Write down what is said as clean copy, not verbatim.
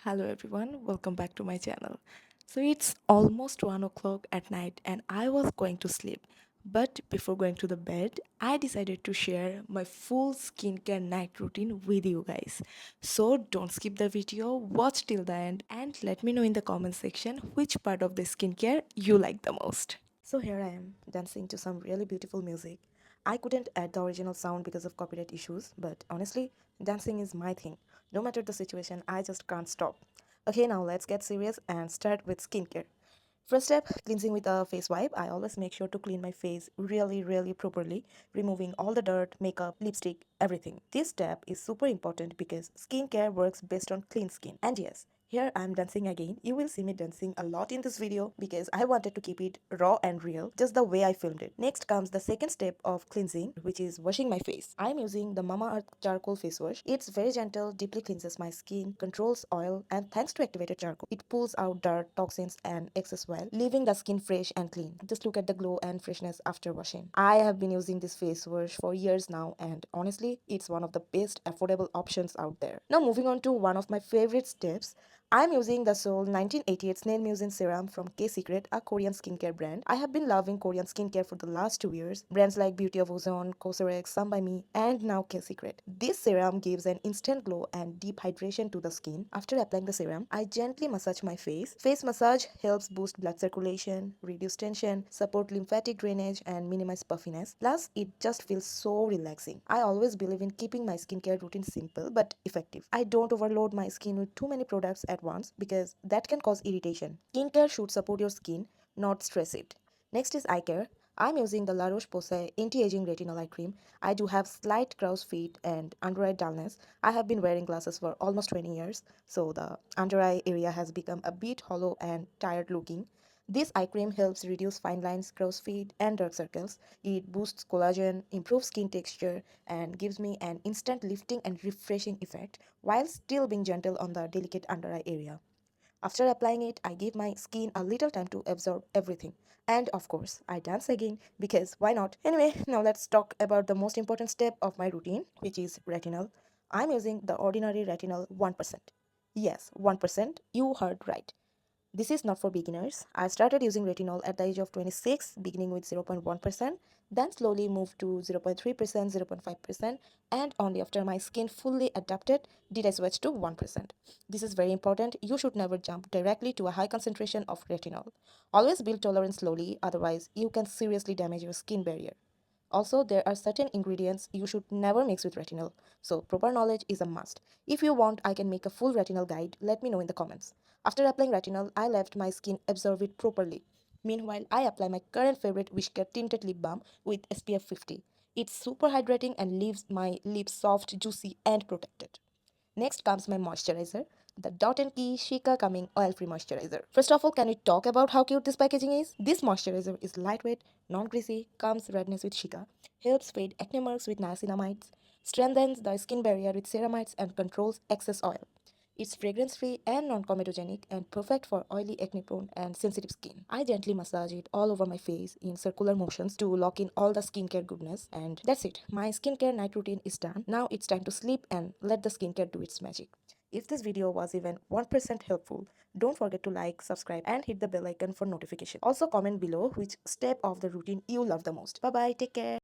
Hello everyone, welcome back to my channel. So it's almost 1 o'clock at night and I was going to sleep. But before going to the bed, I decided to share my full skincare night routine with you guys. So don't skip the video, watch till the end and let me know in the comment section which part of the skincare you like the most. So here I am, dancing to some really beautiful music. I couldn't add the original sound because of copyright issues, but honestly, dancing is my thing. No matter the situation, I just can't stop. Okay, now let's get serious and start with skincare. First step, cleansing with a face wipe. I always make sure to clean my face really properly, removing all the dirt, makeup, lipstick, everything. This step is super important because skincare works best on clean skin. And yes, here I'm dancing again. You will see me dancing a lot in this video because I wanted to keep it raw and real, just the way I filmed it. Next comes the second step of cleansing, which is washing my face. I'm using the Mamaearth charcoal face wash. It's very gentle, deeply cleanses my skin, controls oil, and thanks to activated charcoal, it pulls out dirt, toxins, and excess oil, leaving the skin fresh and clean. Just look at the glow and freshness after washing. I have been using this face wash for years now, and honestly, it's one of the best affordable options out there. Now moving on to one of my favorite steps, I'm using the Soul 1988 Snail Mucin Serum from K-Secret, a Korean skincare brand. I have been loving Korean skincare for the last 2 years. Brands like Beauty of Ozone, Cosrx, Some by Me, and now K-Secret. This serum gives an instant glow and deep hydration to the skin. After applying the serum, I gently massage my face. Face massage helps boost blood circulation, reduce tension, support lymphatic drainage, and minimize puffiness. Plus, it just feels so relaxing. I always believe in keeping my skincare routine simple but effective. I don't overload my skin with too many products at once because that can cause irritation. Skincare should support your skin, not stress it. Next is eye care. I'm using the La Roche-Posay anti-aging retinol eye cream. I do have slight crow's feet and under eye dullness. I have been wearing glasses for almost 20 years, so the under eye area has become a bit hollow and tired looking. This eye cream helps reduce fine lines, crow's feet, and dark circles. It boosts collagen, improves skin texture, and gives me an instant lifting and refreshing effect while still being gentle on the delicate under eye area. After applying it, I give my skin a little time to absorb everything. And of course, I dance again because why not? Anyway, now let's talk about the most important step of my routine, which is retinol. I'm using the ordinary retinol 1%. Yes, 1%. You heard right. This is not for beginners. I started using retinol at the age of 26, beginning with 0.1%, then slowly moved to 0.3%, 0.5%, and only after my skin fully adapted did I switch to 1%. This is very important. You should never jump directly to a high concentration of retinol. Always build tolerance slowly, otherwise, you can seriously damage your skin barrier. Also, there are certain ingredients you should never mix with retinol, so proper knowledge is a must. If you want, I can make a full retinol guide. Let me know in the comments. After applying retinol, I left my skin absorb it properly. Meanwhile, I apply my current favorite Wishcare tinted lip balm with SPF 50. It's super hydrating and leaves my lips soft, juicy, and protected. Next comes my moisturizer, the Dot& Key Shika Coming Oil-Free Moisturizer. First of all, can we talk about how cute this packaging is? This moisturizer is lightweight, non-greasy, calms redness with Shika, helps fade acne marks with niacinamides, strengthens the skin barrier with ceramides, and controls excess oil. It's fragrance-free and non-comedogenic and perfect for oily, acne-prone, and sensitive skin. I gently massage it all over my face in circular motions to lock in all the skincare goodness. And that's it. My skincare night routine is done. Now it's time to sleep and let the skincare do its magic. If this video was even 1% helpful, don't forget to like, subscribe, and hit the bell icon for notification. Also comment below which step of the routine you love the most. Bye bye, take care.